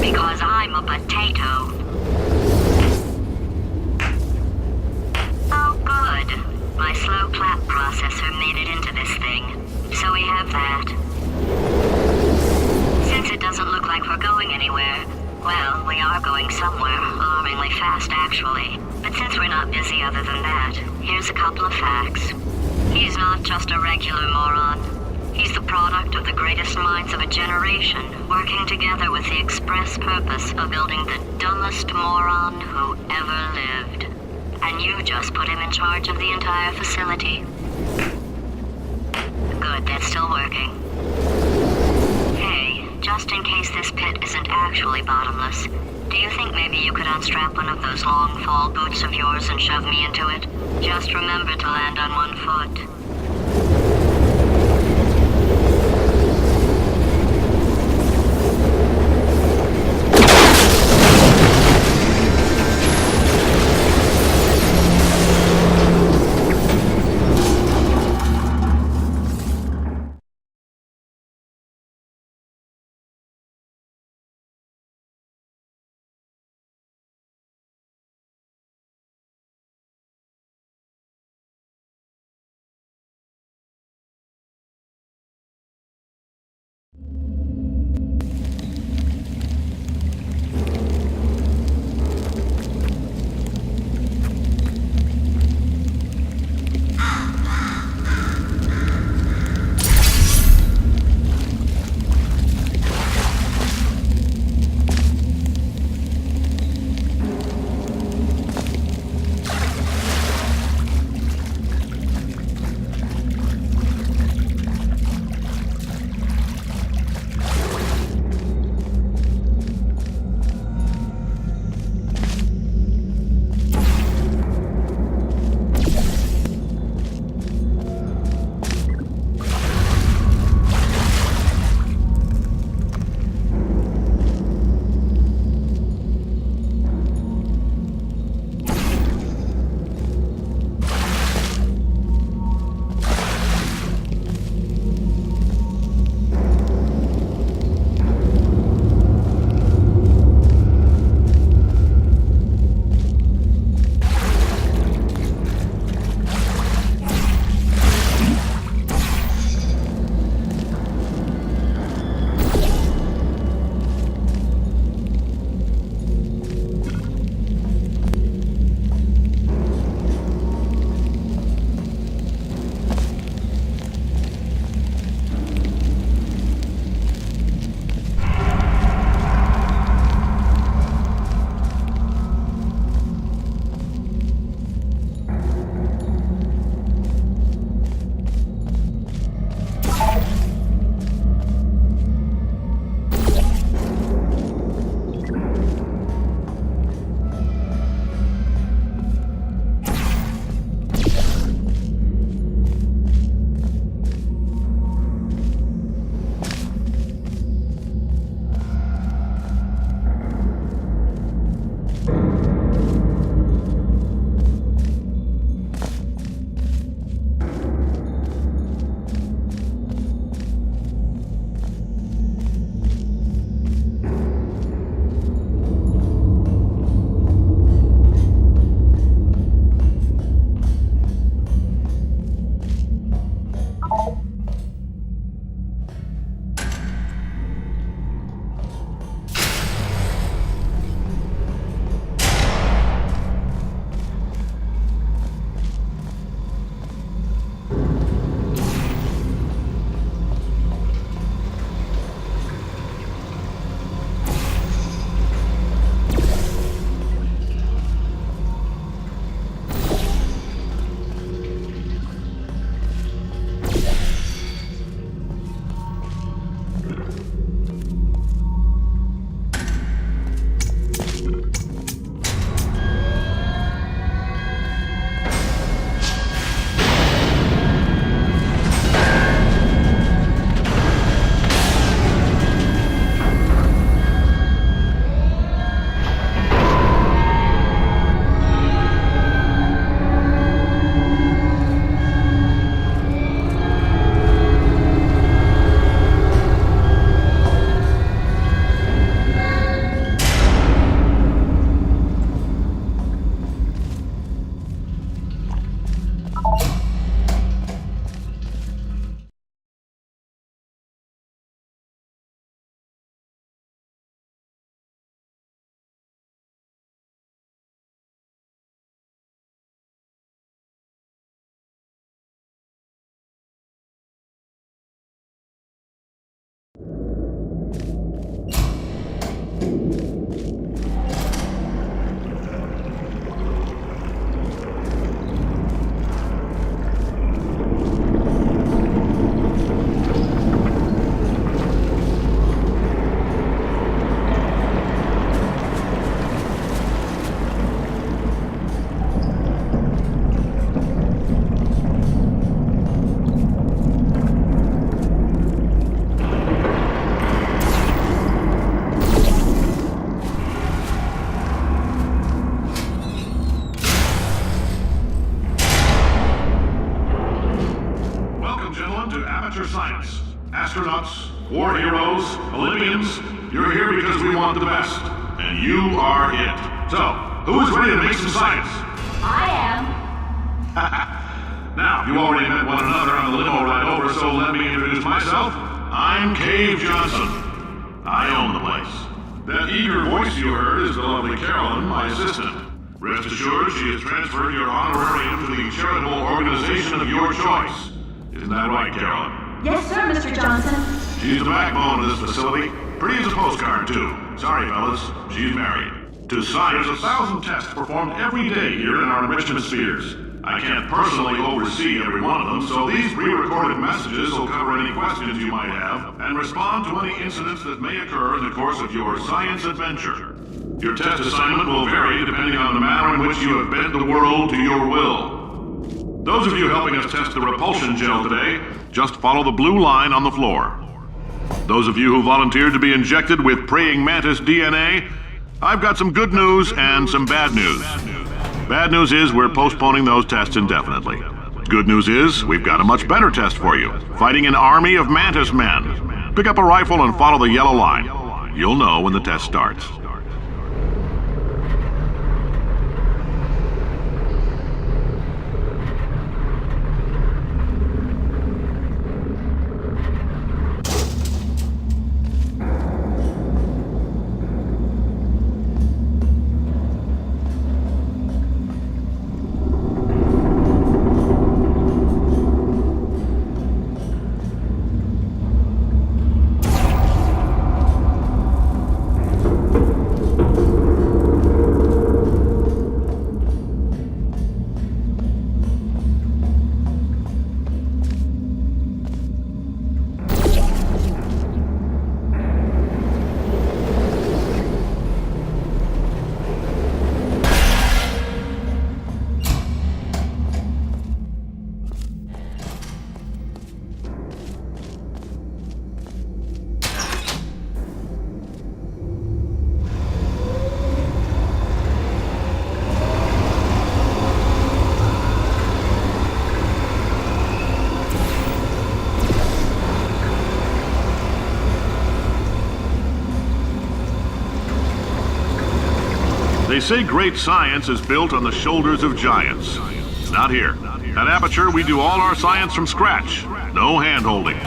Because I'm a potato. Oh, good. My slow clap processor made it into this thing. So we have that. Since it doesn't look like we're going anywhere, well, we are going somewhere, alarmingly fast actually. But since we're not busy other than that, here's a couple of facts. He's not just a regular moron. He's the product of the greatest minds of a generation, working together with the express purpose of building the dumbest moron who ever lived. And you just put him in charge of the entire facility. Good, that's still working. Hey, just in case this pit isn't actually bottomless, do you think maybe you could unstrap one of those long fall boots of yours and shove me into it? Just remember to land on one foot. You're here because we want the best, and you are it. So, who is ready to make some science? I am. Now, you already met one another on the limo ride over, so let me introduce myself. I'm Cave Johnson. I own the place. That eager voice you heard is the lovely Carolyn, my assistant. Rest assured, she has transferred your honorarium to the charitable organization of your choice. Isn't that right, Carolyn? Yes, sir, Mr. Johnson. She's the backbone of this facility. Pretty as a postcard, too. Sorry, fellas, she's married. To science, there's 1,000 tests performed every day here in our enrichment spheres. I can't personally oversee every one of them, so these pre-recorded messages will cover any questions you might have and respond to any incidents that may occur in the course of your science adventure. Your test assignment will vary depending on the manner in which you have bent the world to your will. Those of you helping us test the repulsion gel today, just follow the blue line on the floor. Those of you who volunteered to be injected with praying mantis DNA, I've got some good news and some bad news. Bad news is we're postponing those tests indefinitely. Good news is we've got a much better test for you, fighting an army of mantis men. Pick up a rifle and follow the yellow line. You'll know when the test starts. They say great science is built on the shoulders of giants. Not here. At Aperture, we do all our science from scratch. No hand-holding.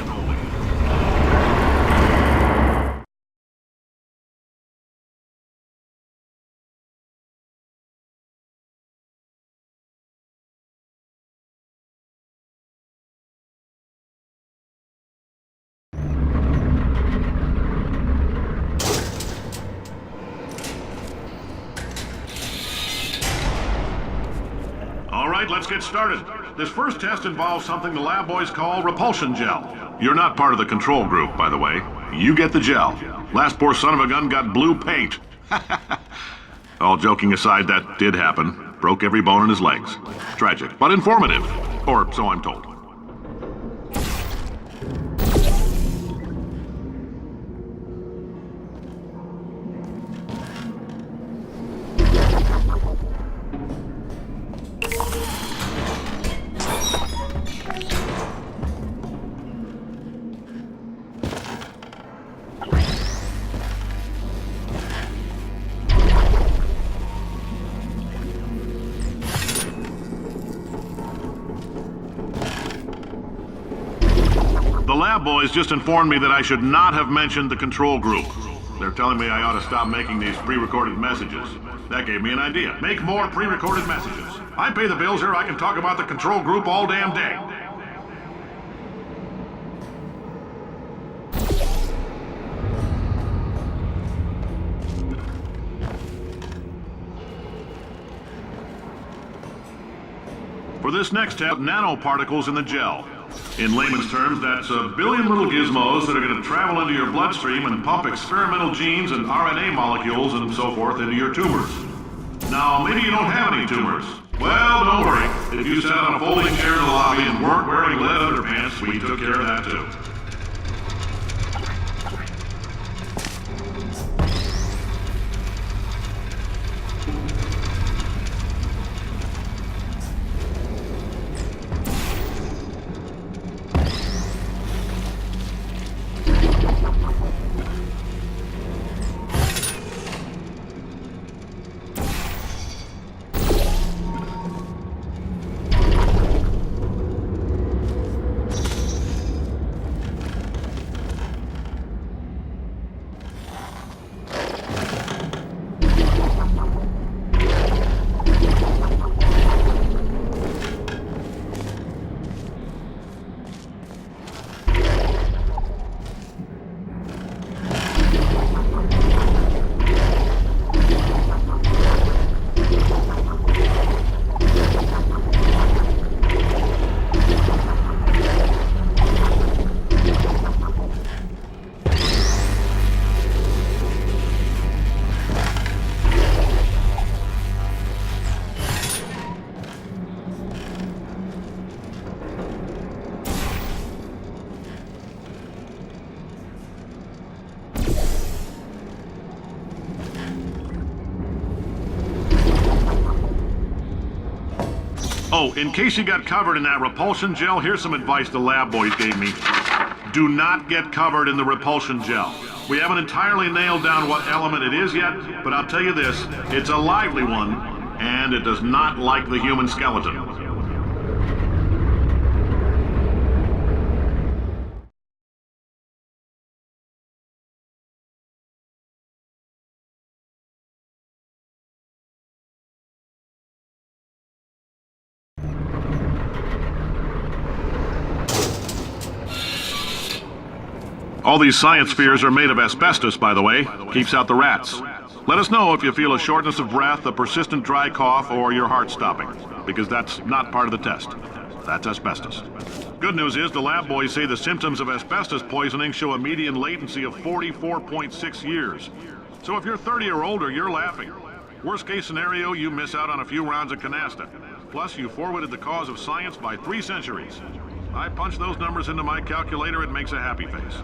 All right, let's get started. This first test involves something the lab boys call repulsion gel. You're not part of the control group, by the way. You get the gel. Last poor son of a gun got blue paint. All joking aside, that did happen. Broke every bone in his legs. Tragic, but informative. Or so I'm told. The lab boys just informed me that I should not have mentioned the control group. They're telling me I ought to stop making these pre-recorded messages. That gave me an idea. Make more pre-recorded messages. I pay the bills here, I can talk about the control group all damn day. For this next step, nanoparticles in the gel. In layman's terms, that's a billion little gizmos that are going to travel into your bloodstream and pump experimental genes and RNA molecules and so forth into your tumors. Now, maybe you don't have any tumors. Well, don't worry. If you sat on a folding chair in the lobby and weren't wearing lead underpants, we took care of that too. Oh, in case you got covered in that repulsion gel, here's some advice the lab boys gave me. Do not get covered in the repulsion gel. We haven't entirely nailed down what element it is yet, but I'll tell you this, it's a lively one, and it does not like the human skeleton. All these science spheres are made of asbestos, by the way. Keeps out the rats. Let us know if you feel a shortness of breath, a persistent dry cough, or your heart stopping, because that's not part of the test. That's asbestos. Good news is the lab boys say the symptoms of asbestos poisoning show a median latency of 44.6 years. So if you're 30 or older, you're laughing. Worst case scenario, you miss out on a few rounds of canasta. Plus, you forwarded the cause of science by 3 centuries. I punch those numbers into my calculator, it makes a happy face.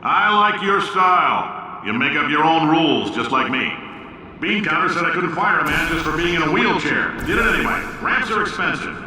I like your style. You make up your own rules, just like me. Bean Counter said I couldn't fire a man just for being in a wheelchair. Did it anyway. Ramps are expensive.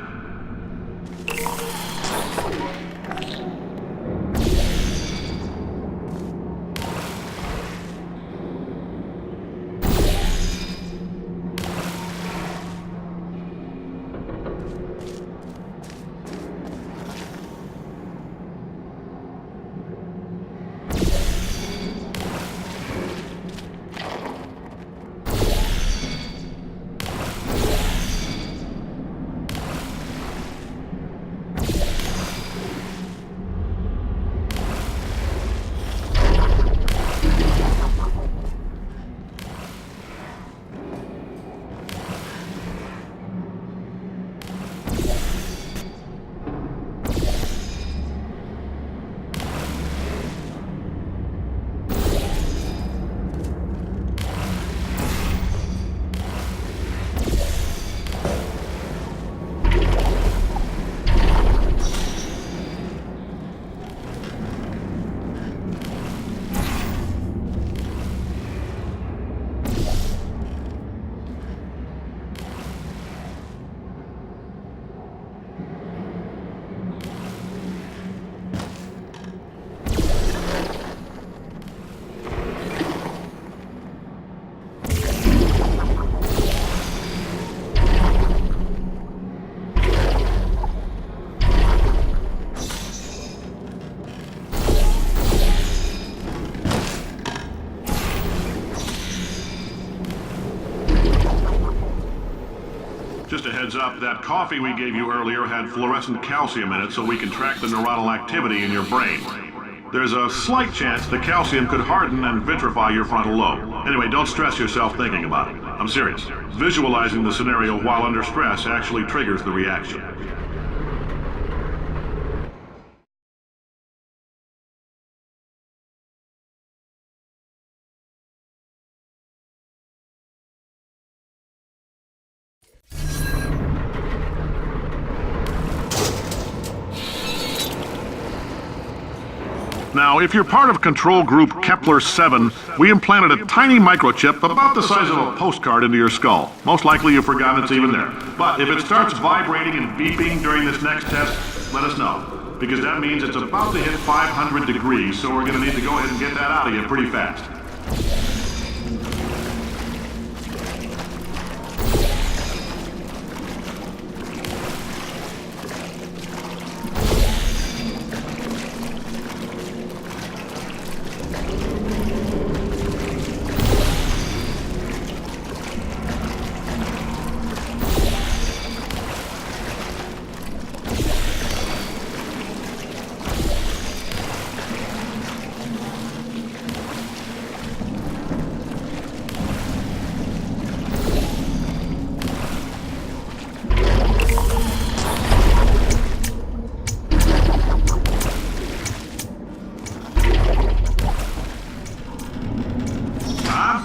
Just a heads up, that coffee we gave you earlier had fluorescent calcium in it so we can track the neuronal activity in your brain. There's a slight chance the calcium could harden and vitrify your frontal lobe. Anyway, don't stress yourself thinking about it. I'm serious. Visualizing the scenario while under stress actually triggers the reaction. Now, if you're part of control group Kepler-7, we implanted a tiny microchip about the size of a postcard into your skull. Most likely you've forgotten it's even there. But if it starts vibrating and beeping during this next test, let us know. Because that means it's about to hit 500 degrees, so we're going to need to go ahead and get that out of you pretty fast.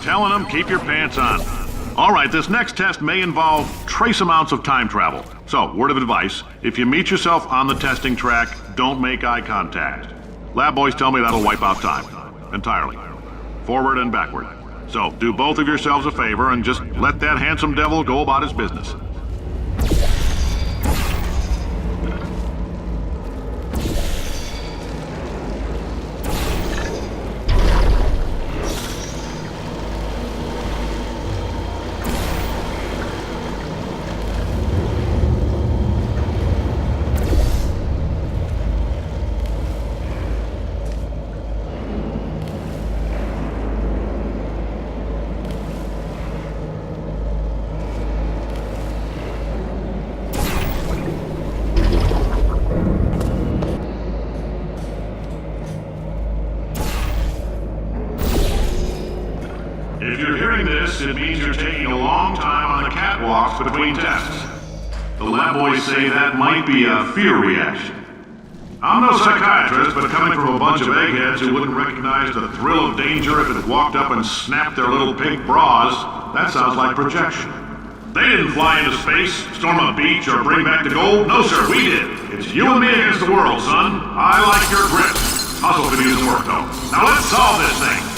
Telling them, keep your pants on. All right, this next test may involve trace amounts of time travel. So, word of advice, if you meet yourself on the testing track, don't make eye contact. Lab boys tell me that'll wipe out time. Entirely. Forward and backward. So, do both of yourselves a favor and just let that handsome devil go about his business. If you're hearing this, it means you're taking a long time on the catwalks between tests. The lab boys say that might be a fear reaction. I'm no psychiatrist, but coming from a bunch of eggheads who wouldn't recognize the thrill of danger if it walked up and snapped their little pink bras, that sounds like projection. They didn't fly into space, storm a beach, or bring back the gold. No, sir, we did. It's you and me against the world, son. I like your grit. Hustle could use some work, though. Now let's solve this thing.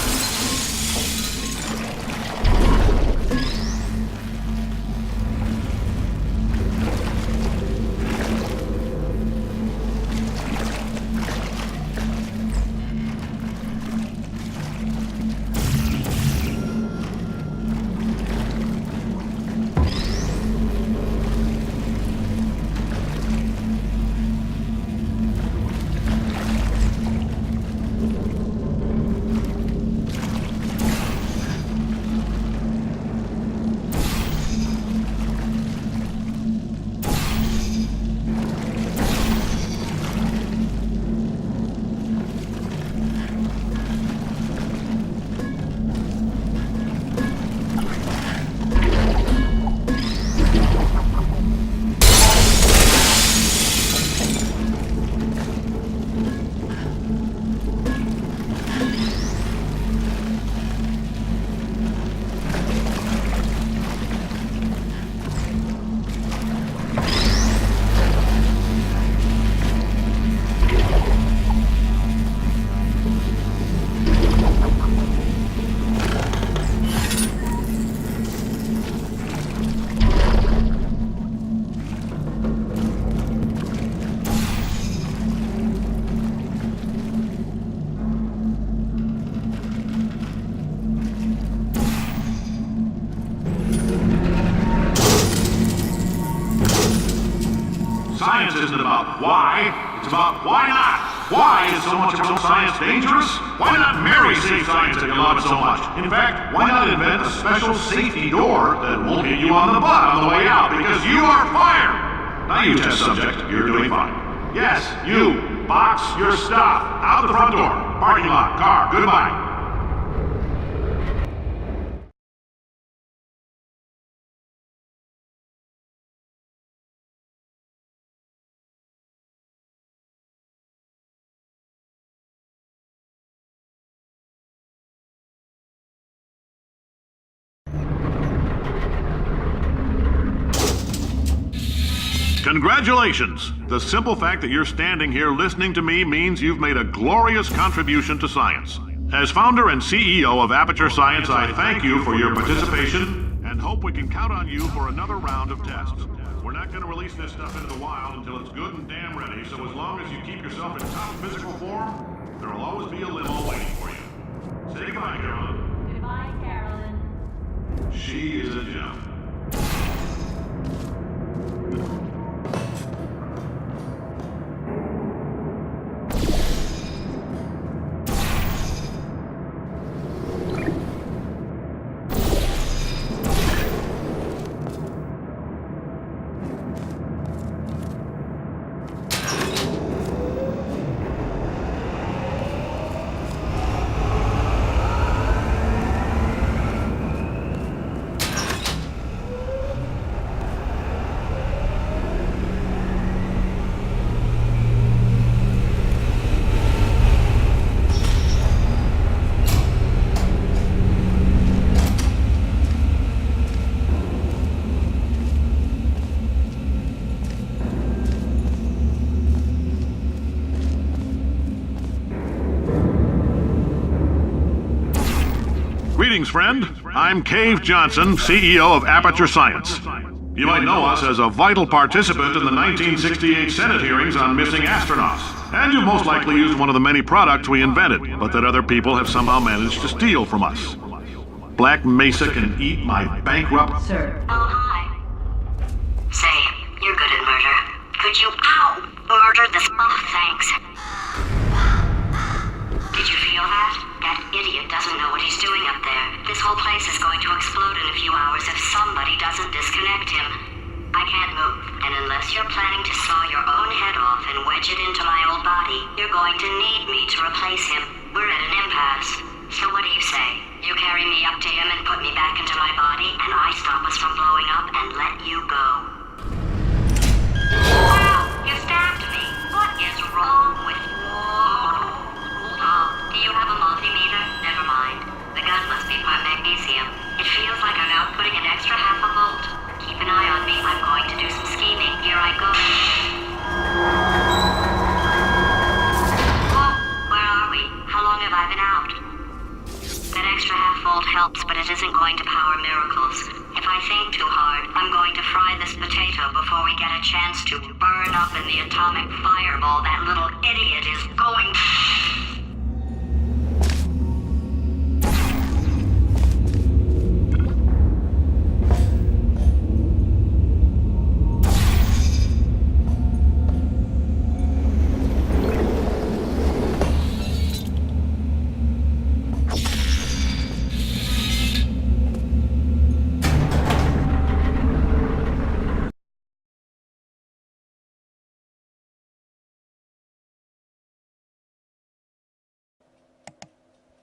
Science isn't about why, it's about why not. Why is so much of science dangerous? Why not marry safe science if you love it so much? In fact, why not invent a special safety door that won't hit you on the butt on the way out because you are fired? Now you test subject, you're doing fine. Yes, you, box your stuff, out the front door, parking lot, car, goodbye. Congratulations! The simple fact that you're standing here listening to me means you've made a glorious contribution to science. As founder and CEO of Aperture Science, I thank you for your participation and hope we can count on you for another round of tests. We're not going to release this stuff into the wild until it's good and damn ready, so as long as you keep yourself in top physical form, there'll always be a limo waiting for you. Say goodbye, Carolyn. Goodbye, Carolyn. She is a gem. Greetings, friend. I'm Cave Johnson, CEO of Aperture Science. You might know us as a vital participant in the 1968 Senate hearings on missing astronauts. And you most likely used one of the many products we invented, but that other people have somehow managed to steal from us. Black Mesa can eat my bankrupt... Sir. Oh, hi. Say, you're good at murder. Could you, murder this... Oh, thanks. Did you feel that? That idiot doesn't know what he's doing up there. This whole place is going to explode in a few hours if somebody doesn't disconnect him. I can't move, and unless you're planning to saw your own head off and wedge it into my old body, you're going to need me to replace him. We're at an impasse. So what do you say? You carry me up to him and put me back into my body, and I stop us from blowing up and let you go. Wow, you stabbed me. What is wrong with you? Oh, do you have a multimeter? Never mind. The gun must be part magnesium. It feels like I'm outputting an extra half a volt. Keep an eye on me. I'm going to do some scheming. Here I go. Whoa, where are we? How long have I been out? That extra half volt helps, but it isn't going to power miracles. If I think too hard, I'm going to fry this potato before we get a chance to burn up in the atomic fireball that little idiot is